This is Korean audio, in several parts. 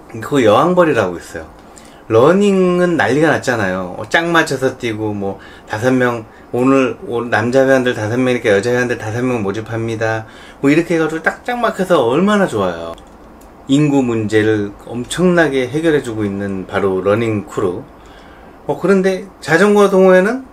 그거 여왕벌이라고 있어요. 러닝은 난리가 났잖아요. 짝 맞춰서 뛰고 뭐 5명 오늘 남자 회원들 5명이니까 여자 회원들 5명 모집합니다. 뭐 이렇게 해가지고 딱 막혀서 얼마나 좋아요. 인구 문제를 엄청나게 해결해주고 있는 바로 러닝 크루. 그런데 자전거 동호회는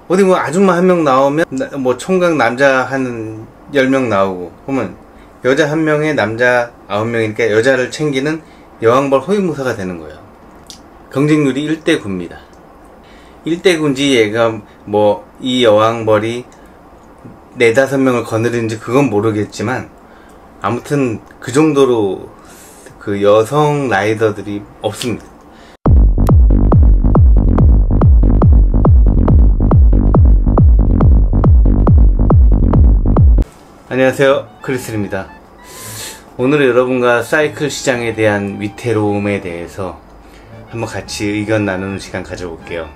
어디 뭐 아줌마 1명 나오면 뭐 총각 남자 한 10명 나오고 그러면 여자 1명에 남자 9명이니까 여자를 챙기는 여왕벌 호위무사가 되는 거예요. 경쟁률이 1대 9입니다. 1대 9인지 얘가 뭐 이 여왕벌이 4-5명을 거느리는지 그건 모르겠지만 아무튼 그 정도로 그 여성 라이더들이 없습니다. 안녕하세요, 크리스입니다. 오늘은 여러분과 사이클 시장에 대한 위태로움에 대해서 한번 같이 의견 나누는 시간 가져볼게요.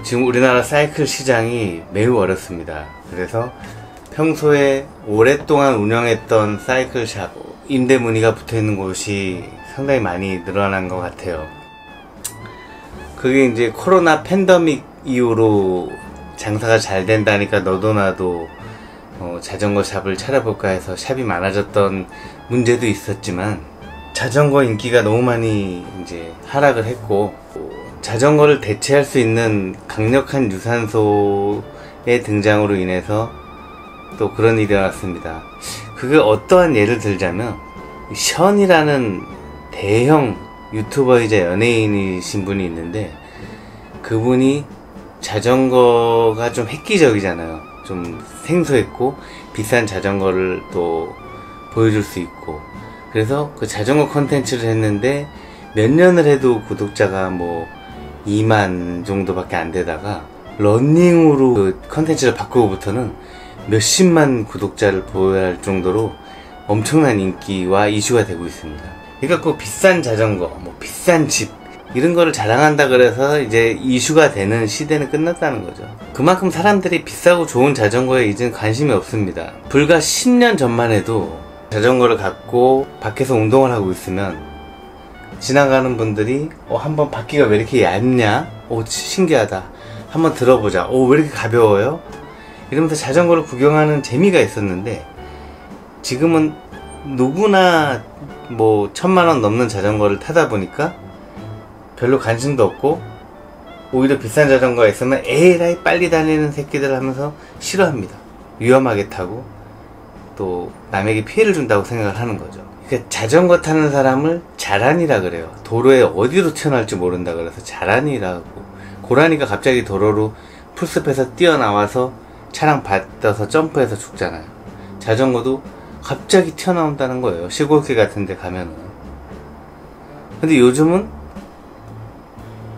지금 우리나라 사이클 시장이 매우 어렵습니다. 그래서 평소에 오랫동안 운영했던 사이클샵 임대 문의가 붙어있는 곳이 상당히 많이 늘어난 것 같아요. 그게 이제 코로나 팬데믹 이후로 장사가 잘 된다니까 너도 나도 자전거 샵을 차려볼까 해서 샵이 많아졌던 문제도 있었지만 자전거 인기가 너무 많이 이제 하락을 했고 자전거를 대체할 수 있는 강력한 유산소의 등장으로 인해서 또 그런 일이 일어났습니다. 그게 어떠한 예를 들자면 션이라는 대형 유튜버이자 연예인이신 분이 있는데 그분이 자전거가 좀 획기적이잖아요. 좀 생소했고 비싼 자전거를 또 보여줄 수 있고 그래서 그 자전거 컨텐츠를 했는데 몇 년을 해도 구독자가 뭐 2만 정도밖에 안 되다가 러닝으로 그 컨텐츠를 바꾸고부터는 몇십만 구독자를 보여야 할 정도로 엄청난 인기와 이슈가 되고 있습니다. 그러니까 그 비싼 자전거, 뭐 비싼 집 이런 거를 자랑한다 그래서 이제 이슈가 되는 시대는 끝났다는 거죠. 그만큼 사람들이 비싸고 좋은 자전거에 이제는 관심이 없습니다. 불과 10년 전만 해도 자전거를 갖고 밖에서 운동을 하고 있으면 지나가는 분들이 한번 바퀴가 왜 이렇게 얇냐? 신기하다. 한번 들어보자. 왜 이렇게 가벼워요? 이러면서 자전거를 구경하는 재미가 있었는데 지금은 누구나 뭐 1000만원 넘는 자전거를 타다 보니까 별로 관심도 없고 오히려 비싼 자전거가 있으면 에라이 빨리 달리는 새끼들 하면서 싫어합니다. 위험하게 타고 또 남에게 피해를 준다고 생각을 하는 거죠. 그러니까 자전거 타는 사람을 자란이라 그래요. 도로에 어디로 튀어나올지 모른다 그래서 자란이라고. 고라니가 갑자기 도로로 풀숲에서 뛰어나와서 차량 받아서 점프해서 죽잖아요. 자전거도 갑자기 튀어나온다는 거예요. 시골길 같은 데 가면은. 근데 요즘은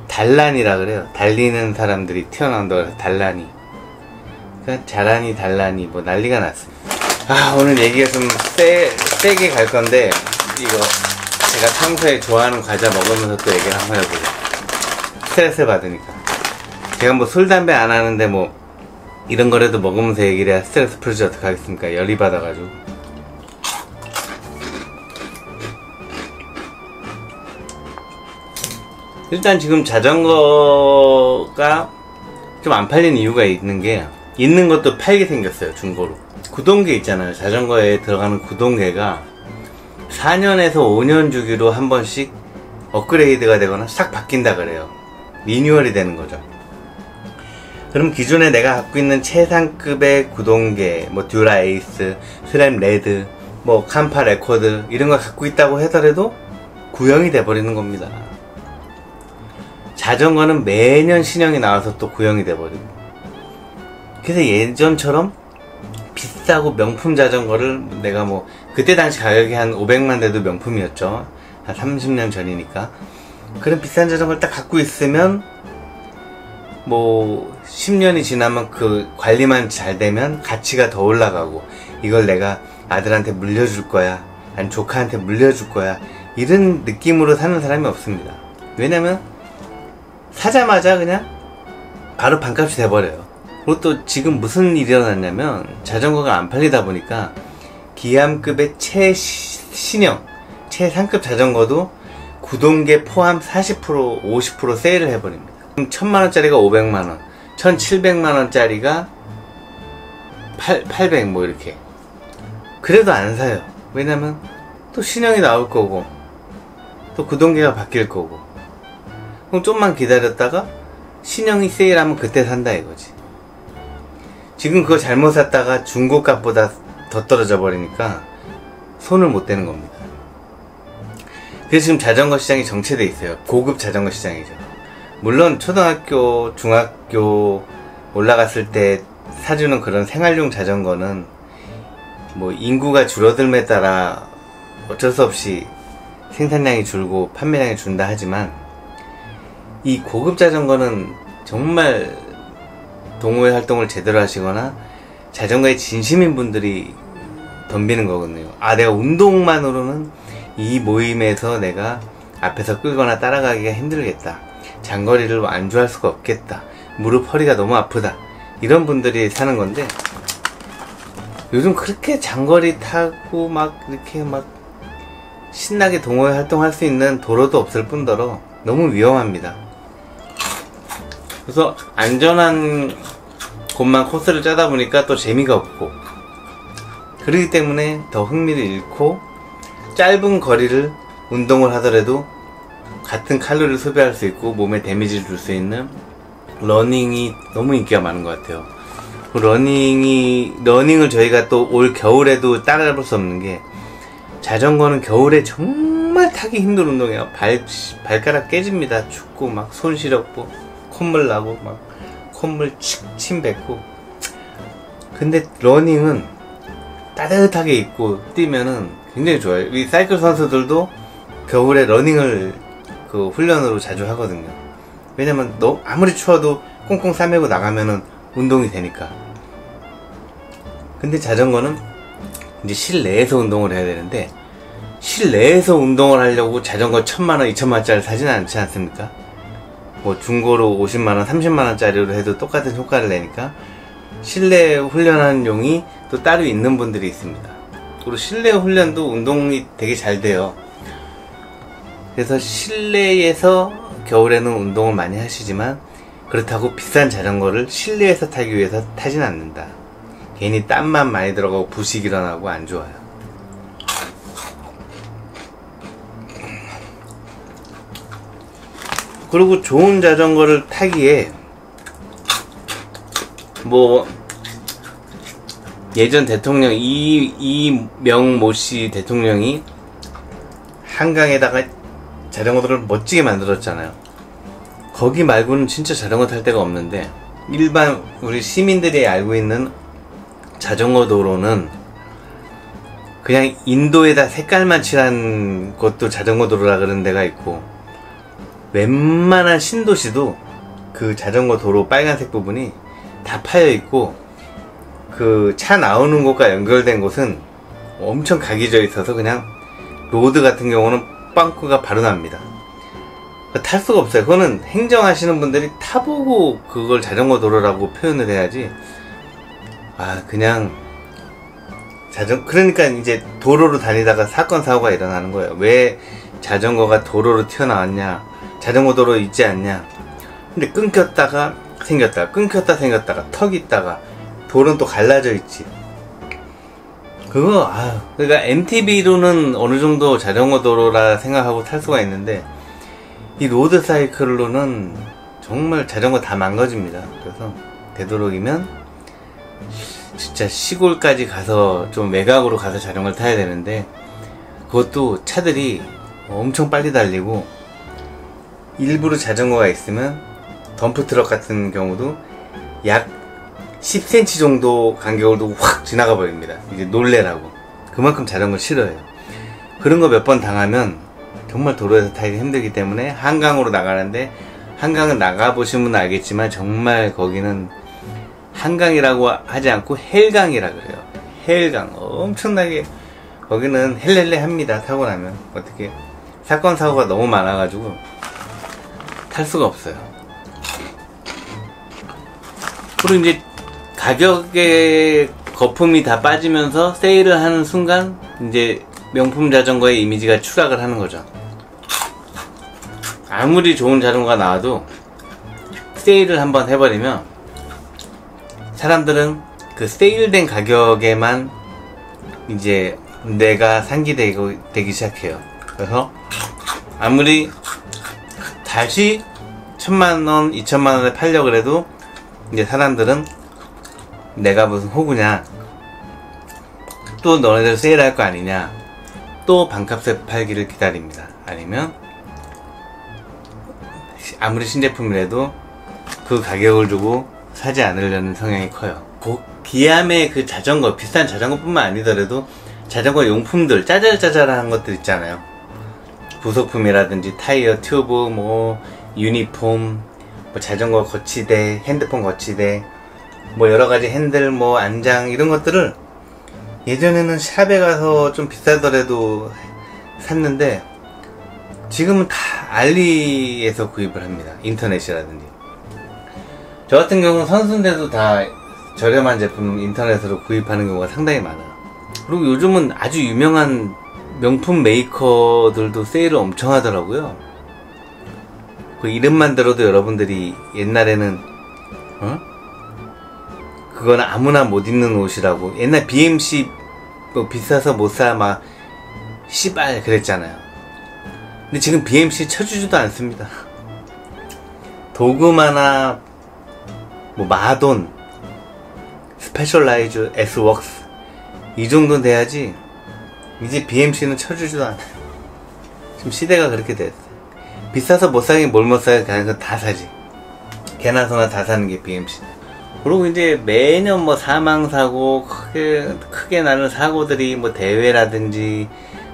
달란이라 그래요. 달리는 사람들이 튀어나온다고 해서 달란이. 그러니까 자란이 달란이 뭐 난리가 났습니다. 오늘 얘기가 좀 세게 갈 건데 이거 제가 평소에 좋아하는 과자 먹으면서 또 얘기를 한번 해보죠. 스트레스 받으니까. 제가 뭐 술 담배 안 하는데 뭐 이런 거라도 먹으면서 얘기를 해야 스트레스 풀지 어떡하겠습니까. 열이 받아가지고. 일단 지금 자전거가 좀 안 팔리는 이유가 있는 게 있는 것도 팔게 생겼어요. 중고로. 구동계 있잖아요. 자전거에 들어가는 구동계가 4년에서 5년 주기로 한 번씩 업그레이드가 되거나 싹 바뀐다 그래요. 리뉴얼이 되는 거죠. 그럼 기존에 내가 갖고 있는 최상급의 구동계, 뭐 듀라 에이스, 스램 레드, 뭐 캄파 레코드 이런 거 갖고 있다고 하더라도 구형이 돼버리는 겁니다. 자전거는 매년 신형이 나와서 또 구형이 돼버리고. 그래서 예전처럼 비싸고 명품 자전거를 내가 뭐 그때 당시 가격이 한 500만 돼도 명품이었죠. 한 30년 전이니까. 그런 비싼 자전거를 딱 갖고 있으면 뭐 10년이 지나면 그 관리만 잘 되면 가치가 더 올라가고 이걸 내가 아들한테 물려줄 거야 아니 조카한테 물려줄 거야 이런 느낌으로 사는 사람이 없습니다. 왜냐면 사자마자 그냥 바로 반값이 돼버려요. 그리고 또 지금 무슨 일이 일어났냐면 자전거가 안 팔리다 보니까 기암급의 최신형 최상급 자전거도 구동계 포함 40% 50% 세일을 해버립니다. 1000만원짜리가 500만원, 1700만원짜리가 800 뭐 이렇게. 그래도 안 사요. 왜냐면 또 신형이 나올 거고 또 구동계가 바뀔 거고, 그럼 좀만 기다렸다가 신형이 세일하면 그때 산다 이거지. 지금 그거 잘못 샀다가 중고값보다 더 떨어져 버리니까 손을 못 대는 겁니다. 그래서 지금 자전거 시장이 정체돼 있어요. 고급 자전거 시장이죠. 물론 초등학교, 중학교 올라갔을 때 사주는 그런 생활용 자전거는 뭐 인구가 줄어들에 따라 어쩔 수 없이 생산량이 줄고 판매량이 준다 하지만, 이 고급 자전거는 정말 동호회 활동을 제대로 하시거나 자전거에 진심인 분들이 덤비는 거거든요. 아, 내가 운동만으로는 이 모임에서 내가 앞에서 끌거나 따라가기가 힘들겠다, 장거리를 완주할 수가 없겠다, 무릎 허리가 너무 아프다, 이런 분들이 사는 건데, 요즘 그렇게 장거리 타고 막 이렇게 막 신나게 동호회 활동할 수 있는 도로도 없을 뿐더러 너무 위험합니다. 그래서 안전한 곳만 코스를 짜다 보니까 또 재미가 없고, 그렇기 때문에 더 흥미를 잃고, 짧은 거리를 운동을 하더라도 같은 칼로리를 소비할 수 있고 몸에 데미지를 줄 수 있는 러닝이 너무 인기가 많은 것 같아요. 러닝을 저희가 또 올 겨울에도 따라잡을 수 없는 게, 자전거는 겨울에 정말 타기 힘든 운동이에요. 발가락 깨집니다. 춥고 막 손 시렵고 콧물 나고 막 콧물 침 뱉고. 근데 러닝은 따뜻하게 입고 뛰면은 굉장히 좋아요. 이 사이클 선수들도 겨울에 러닝을 그 훈련으로 자주 하거든요. 왜냐면 아무리 추워도 꽁꽁 싸매고 나가면은 운동이 되니까. 근데 자전거는 이제 실내에서 운동을 해야 되는데, 실내에서 운동을 하려고 자전거 1000만원, 2000만원짜리 사지는 않지 않습니까? 뭐 중고로 50만원, 30만원짜리로 해도 똑같은 효과를 내니까 실내 훈련하는 용이 또 따로 있는 분들이 있습니다. 그리고 실내 훈련도 운동이 되게 잘 돼요. 그래서 실내에서 겨울에는 운동을 많이 하시지만, 그렇다고 비싼 자전거를 실내에서 타기 위해서 타진 않는다. 괜히 땀만 많이 들어가고 부식 일어나고 안 좋아요. 그리고 좋은 자전거를 타기에 뭐 예전 대통령 이명모 씨 대통령이 한강에다가 자전거들을 멋지게 만들었잖아요. 거기 말고는 진짜 자전거 탈 데가 없는데, 일반 우리 시민들이 알고 있는 자전거 도로는 그냥 인도에다 색깔만 칠한 것도 자전거 도로라 그런 데가 있고, 웬만한 신도시도 그 자전거 도로 빨간색 부분이 다 파여 있고, 그 차 나오는 곳과 연결된 곳은 엄청 각이 져 있어서 그냥 로드 같은 경우는 빵꾸가 바로 납니다. 탈 수가 없어요. 그거는 행정하시는 분들이 타보고 그걸 자전거 도로라고 표현을 해야지. 그냥 그러니까 이제 도로로 다니다가 사건 사고가 일어나는 거예요. 왜 자전거가 도로로 튀어나왔냐, 자전거 도로 있지 않냐. 근데 끊겼다가 생겼다가, 끊겼다 생겼다가, 턱 있다가, 도로는 또 갈라져 있지. 그러니까 MTB로는 어느 정도 자전거 도로라 생각하고 탈 수가 있는데, 이 로드 사이클로는 정말 자전거 다 망가집니다. 그래서 되도록이면 진짜 시골까지 가서 좀 외곽으로 가서 자전거를 타야 되는데, 그것도 차들이 엄청 빨리 달리고, 일부러 자전거가 있으면 덤프트럭 같은 경우도 약 10cm 정도 간격으로 확 지나가 버립니다. 이제 놀래라고. 그만큼 자전거 싫어해요. 그런 거 몇 번 당하면 정말 도로에서 타기 힘들기 때문에 한강으로 나가는데, 한강은 나가보신 분은 알겠지만 정말 거기는 한강이라고 하지 않고 헬강이라 그래요. 헬강. 엄청나게 거기는 헬렐레 합니다. 타고 나면. 어떻게 사건 사고가 너무 많아가지고 탈 수가 없어요. 그리고 이제 가격에 거품이 다 빠지면서 세일을 하는 순간 이제 명품 자전거의 이미지가 추락을 하는 거죠. 아무리 좋은 자전거가 나와도 세일을 한번 해버리면 사람들은 그 세일된 가격에만 이제 내가 상기되기 시작해요. 그래서 아무리 다시 1000만원, 2000만원에 팔려고 그래도 이제 사람들은 내가 무슨 호구냐, 또 너네들 세일할 거 아니냐, 또 반값에 팔기를 기다립니다. 아니면 아무리 신제품이라도 그 가격을 주고 사지 않으려는 성향이 커요. 기암의 그 자전거, 비싼 자전거 뿐만 아니더라도 자전거 용품들, 짜잘짜잘한 것들 있잖아요. 부속품이라든지 타이어, 튜브, 뭐 유니폼, 뭐 자전거 거치대, 핸드폰 거치대, 뭐 여러가지 핸들, 뭐 안장, 이런 것들을 예전에는 샵에 가서 좀 비싸더라도 샀는데 지금은 다 알리에서 구입을 합니다. 인터넷이라든지. 저 같은 경우는 선수인데도 다 저렴한 제품 인터넷으로 구입하는 경우가 상당히 많아요. 그리고 요즘은 아주 유명한 명품 메이커들도 세일을 엄청 하더라고요. 그 이름만 들어도 여러분들이 옛날에는 그거는 아무나 못 입는 옷이라고, 옛날 BMC 뭐 비싸서 못 사 막 씨발 그랬잖아요. 근데 지금 BMC 쳐주지도 않습니다. 도그마나 뭐 마돈, 스페셜라이즈, S웍스 이 정도 돼야지 이제 BMC는 쳐주지도 않아요. 지금 시대가 그렇게 됐어요. 비싸서 못 사긴 뭘 못 사요. 그냥 다 사지. 개나 소나 다 사는 게 BMC. 그리고 이제 매년 뭐 사망사고, 크게 나는 사고들이 뭐 대회라든지,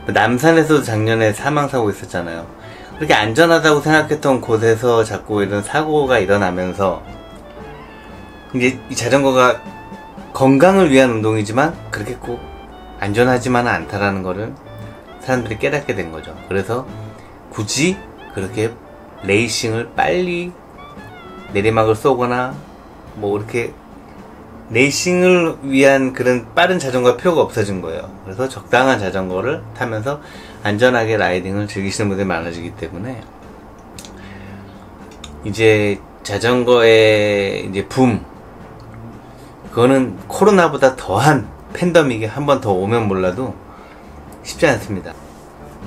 뭐 남산에서도 작년에 사망사고 있었잖아요. 그렇게 안전하다고 생각했던 곳에서 자꾸 이런 사고가 일어나면서, 이제 이 자전거가 건강을 위한 운동이지만 그렇게 꼭 안전하지만은 않다라는 거를 사람들이 깨닫게 된 거죠. 그래서 굳이 그렇게 레이싱을 빨리 내리막을 쏘거나 뭐 이렇게 레이싱을 위한 그런 빠른 자전거가 필요가 없어진 거예요. 그래서 적당한 자전거를 타면서 안전하게 라이딩을 즐기시는 분들이 많아지기 때문에 이제 자전거의 이제 붐, 그거는 코로나보다 더한 팬데믹이 한 번 더 오면 몰라도 쉽지 않습니다.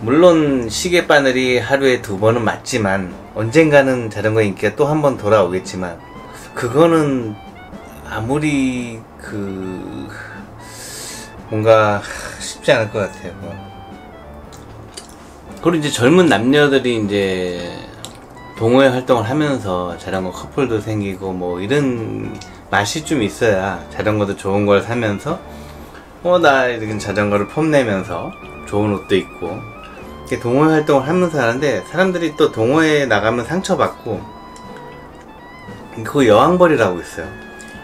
물론 시계바늘이 하루에 2번은 맞지만 언젠가는 자전거 인기가 또 한 번 돌아오겠지만 그거는 아무리 뭔가 쉽지 않을 것 같아요. 그리고 이제 젊은 남녀들이 이제 동호회 활동을 하면서 자전거 커플도 생기고 뭐 이런 맛이 좀 있어야 자전거도 좋은 걸 사면서 나 이렇게 자전거를 폼내면서 좋은 옷도 입고 이렇게 동호회 활동을 하면서 하는데, 사람들이 또 동호회에 나가면 상처받고 그거 여왕벌이라고 있어요.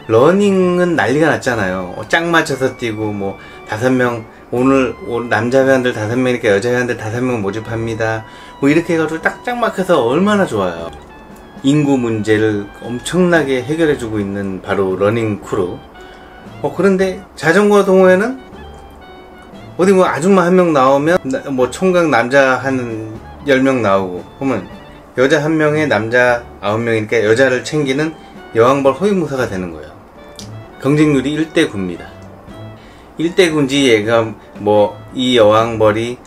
러닝은 난리가 났잖아요. 짝 맞춰서 뛰고 뭐 5명, 오늘 남자 회원들 5명이니까 여자 회원들 5명 모집합니다. 뭐 이렇게 해가지고 딱 막혀서 얼마나 좋아요. 인구 문제를 엄청나게 해결해주고 있는 바로 러닝 크루. 그런데 자전거 동호회는 어디 뭐 아줌마 1명 나오면 뭐 총각 남자 한 10명 나오고, 그러면 여자 1명에 남자 9명이니까 여자를 챙기는 여왕벌 호위무사가 되는 거예요. 경쟁률이 1대 9입니다. 1대 9인지 얘가 뭐 이 여왕벌이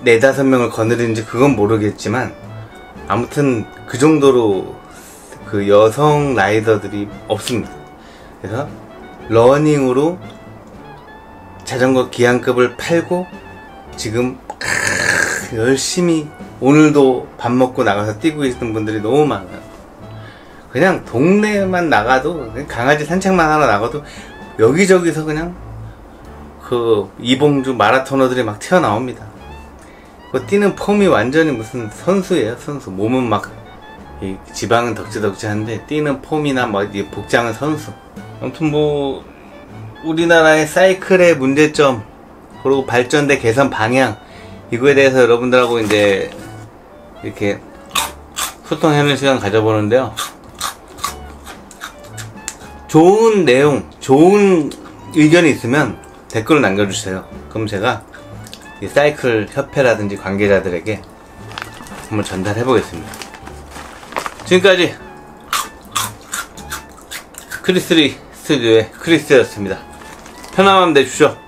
4-5명을 거느리는지 그건 모르겠지만 아무튼 그 정도로 그 여성 라이더들이 없습니다. 그래서 러닝으로 자전거 기한급을 팔고 지금 열심히 오늘도 밥 먹고 나가서 뛰고 있는 분들이 너무 많아요. 그냥 동네만 나가도, 강아지 산책만 하러 나가도 여기저기서 그냥 그 이봉주 마라토너들이 막 튀어나옵니다. 그 뛰는 폼이 완전히 무슨 선수예요, 선수. 몸은 막 지방은 덕지덕지한데 뛰는 폼이나 뭐 복장은 선수. 아무튼 뭐 우리나라의 사이클의 문제점, 그리고 발전대 개선 방향, 이거에 대해서 여러분들하고 이제 이렇게 소통하는 시간 가져보는데요. 좋은 내용, 좋은 의견이 있으면 댓글을 남겨주세요. 그럼 제가 이 사이클 협회라든지 관계자들에게 한번 전달해 보겠습니다. 지금까지 크리스리 스튜디오의 크리스였습니다. 편안한 밤 되십시오.